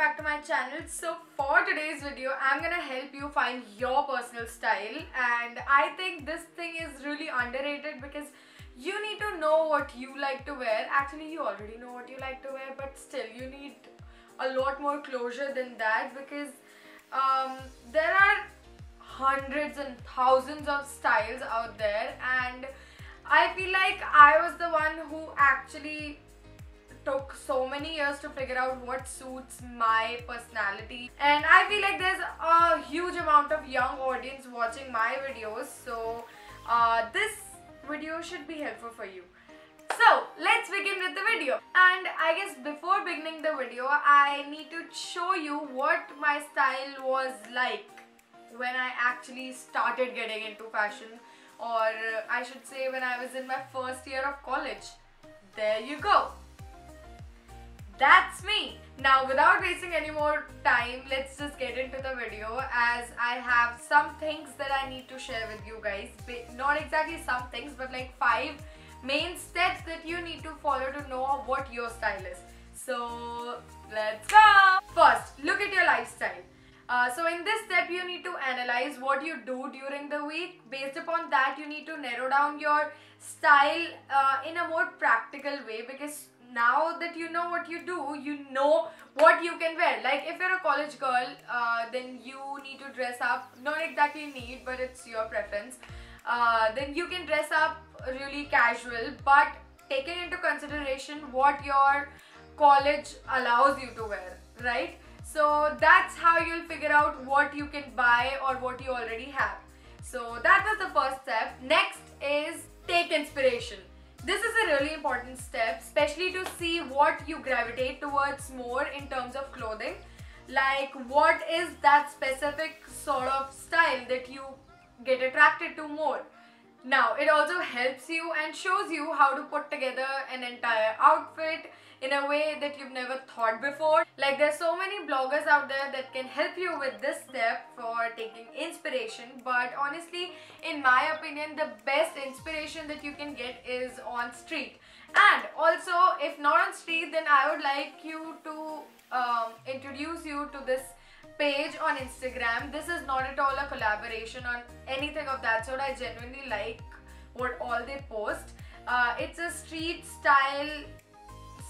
back to my channel. So for today's video, I'm gonna help you find your personal style, and I think this thing is really underrated because you need to know what you like to wear. Actually, you already know what you like to wear, but still you need a lot more closure than that because there are hundreds and thousands of styles out there, and I feel like I was the one who actually took so many years to figure out what suits my personality, and I feel like there's a huge amount of young audience watching my videos, so this video should be helpful for you. So let's begin with the video. And I guess before beginning the video, I need to show you what my style was like when I actually started getting into fashion, or I should say when I was in my first year of college. There you go. That's me. Now, without wasting any more time, let's just get into the video, as I have some things that I need to share with you guys. Not exactly some things, but like 5 main steps that you need to follow to know what your style is. So let's go. First, look at your lifestyle. So in this step, you need to analyze what you do during the week. Based upon that, you need to narrow down your style in a more practical way, because now that you know what you do, you know what you can wear. Like if you're a college girl, then you need to dress up, not exactly need, but it's your preference. Then you can dress up really casual, but taking into consideration what your college allows you to wear, right? So that's how you'll figure out what you can buy or what you already have. So that was the first step. Next is take inspiration. This is a really important step, especially to see what you gravitate towards more in terms of clothing. Like what is that specific sort of style that you get attracted to more. Now, it also helps you and shows you how to put together an entire outfit in a way that you've never thought before. Like there's so many bloggers out there that can help you with this step for taking inspiration, but honestly, in my opinion, the best inspiration that you can get is on street. And also, if not on street, then I would like you to introduce you to this page on Instagram. This is not at all a collaboration on anything of that sort. I genuinely like what all they post. It's a street style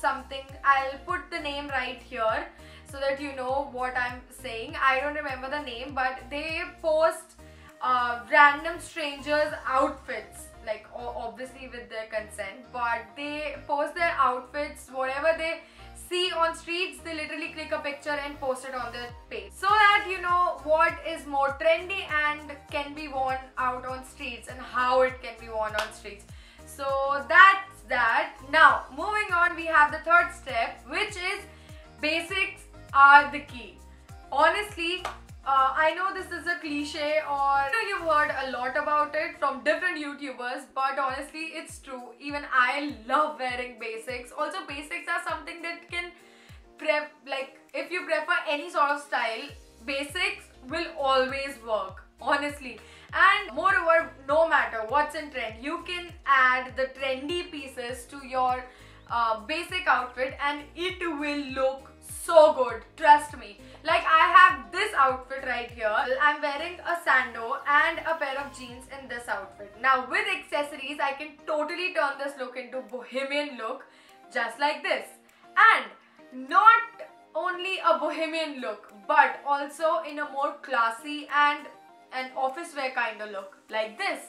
something. I'll put the name right here so that you know what I'm saying. I don't remember the name, but they post random strangers' outfits, like obviously with their consent, but they post their outfits, whatever they see on streets, they literally click a picture and post it on their page, so that you know what is more trendy and can be worn out on streets and how it can be worn on streets. So that's that. Now moving on, we have the third step, which is basics are the key. Honestly, I know this is a cliche, or you've heard a lot about it from different YouTubers, but honestly it's true. Even I love wearing basics. Also, basics are something that can like if you prefer any sort of style, basics will always work, honestly. And moreover, no matter what's in trend, you can add the trendy pieces to your basic outfit and it will look so good, trust me. Like I have this outfit right here. I'm wearing a sando and a pair of jeans in this outfit. Now with accessories, I can totally turn this look into bohemian look, just like this. And not only a bohemian look, but also in a more classy and an office wear kind of look, like this.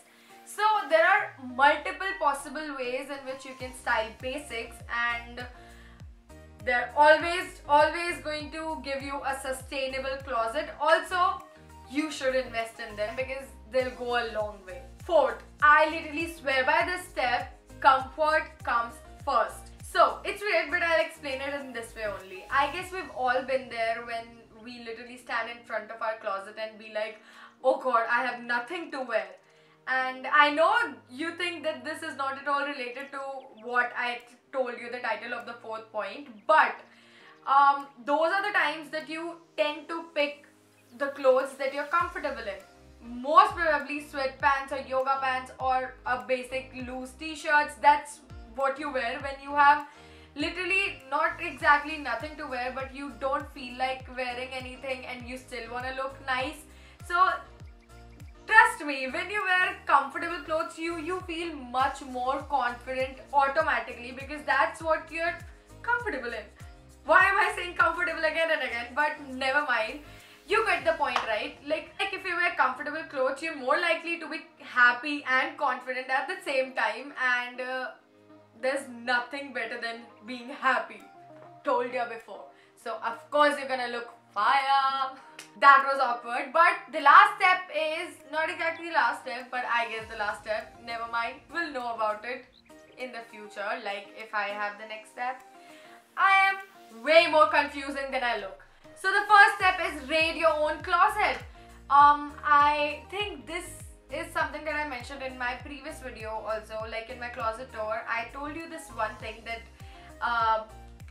So there are multiple possible ways in which you can style basics, and they're always going to give you a sustainable closet. Also, you should invest in them because they'll go a long way. Fourth, I literally swear by this step, comfort comes first. So it's weird, but I'll explain it in this way only. I guess we've all been there when we literally stand in front of our closet and be like, oh god, I have nothing to wear. And I know you think that this is not at all related to what I told you, the title of the 4th point, but those are the times that you tend to pick the clothes that you're comfortable in. Most probably sweatpants or yoga pants or a basic loose t-shirts. That's what you wear when you have literally not exactly nothing to wear, but you don't feel like wearing anything and you still want to look nice. So trust me, when you wear comfortable clothes, you feel much more confident automatically, because that's what you're comfortable in. Why am I saying comfortable again and again? But never mind. You get the point, right? Like if you wear comfortable clothes, you're more likely to be happy and confident at the same time, and there's nothing better than being happy. Told you before. So of course you're gonna look fire. That was awkward, but the last step is not exactly the last step, but I guess the last step. Never mind, we'll know about it in the future. Like if I have the next step. I am way more confusing than I look. So the first step is raid your own closet. I think this is something that I mentioned in my previous video also, like in my closet tour. I told you this one thing that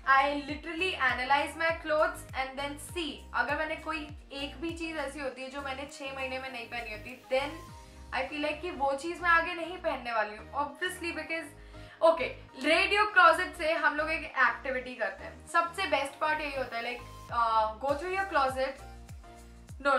I literally analyze my clothes and then see अगर मैंने कोई एक भी चीज़ ऐसी होती है जो मैंने 6 महीने में नहीं पहनी होती, then I feel like कि वो चीज़ मैं आगे नहीं पहनने वाली हूँ. Obviously because okay, raid your closet से हम लोग एक एक्टिविटी करते हैं. सबसे बेस्ट पार्ट यही होता है, like go through your closet. No.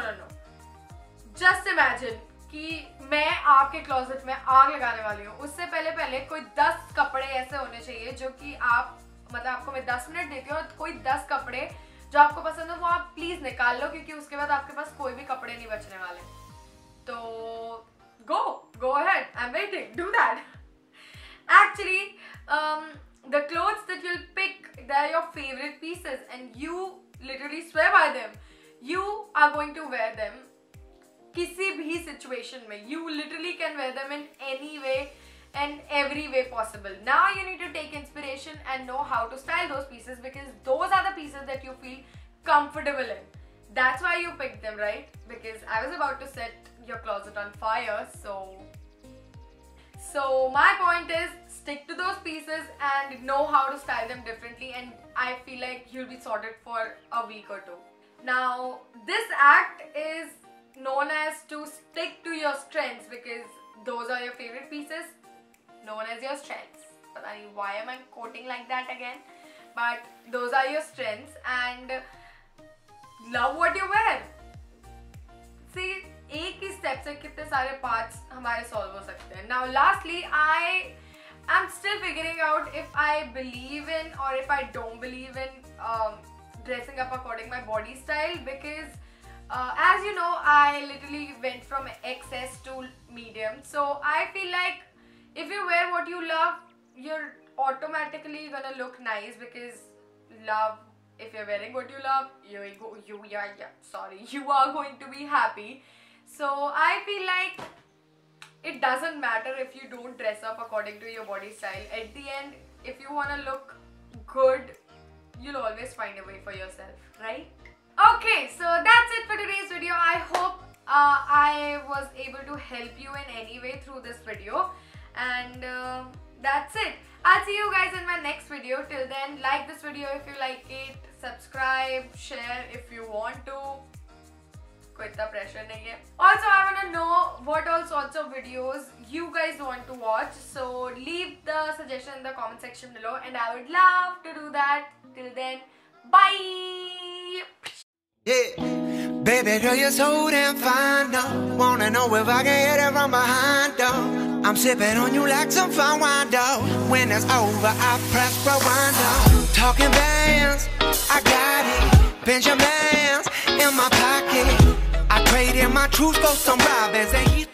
Just imagine कि मैं आपके क्लोजेट में आग लगाने वाली हूँ. उससे पहले कोई 10 कपड़े ऐसे होने चाहिए जो कि आप मतलब आपको मैं 10 मिनट देती हूँ और कोई 10 कपड़े जो आपको पसंद हो वो आप प्लीज निकाल लो, क्योंकि उसके बाद आपके पास कोई भी कपड़े नहीं बचने वाले. तो go ahead, I'm waiting. Do that. Actually, the clothes that you'll pick, they're your favorite pieces and you literally swear by them. You are going to wear them किसी भी situation में. You literally can wear them in any way and every way possible. Now you need to take inspiration and know how to style those pieces, because those are the pieces that you feel comfortable in. That's why you picked them, right? Because I was about to set your closet on fire. So my point is, stick to those pieces and know how to style them differently, and I feel like you'll be sorted for a week or two. Now this act is known as to stick to your strengths, because those are your favorite pieces, known as your strengths. But why am I quoting like that again? But those are your strengths and love what you wear. See, एक ही step से कितने सारे parts हमारे solve हो सकते हैं. Now lastly, I am still figuring out if I believe in or if I don't believe in dressing up according to my body style, because as you know, I literally went from XS to medium. So I feel like if you wear what you love, you're automatically gonna look nice, because love, if you're wearing what you love, you are going to be happy. So I feel like it doesn't matter if you don't dress up according to your body style. At the end, if you want to look good, you'll always find a way for yourself, right? Okay, so that's it for today's video. I hope I was able to help you in any way through this video, and that's it. I'll see you guys in my next video. Till then, like this video if you like it, subscribe, share if you want to. कोई इतना pressure नहीं है. Also, I want to know what all sorts of videos you guys want to watch. So leave the suggestion in the comment section below, and I would love to do that. Till then, bye. Yeah, baby girl, you're so damn fine, though. Wanna know if I can hit it from behind, though. I'm sipping on you like some fine wine, though. When it's over, I press rewind, though. Talking bands, I got it. Benjamins in my pocket. I traded my truth for some robins, and he's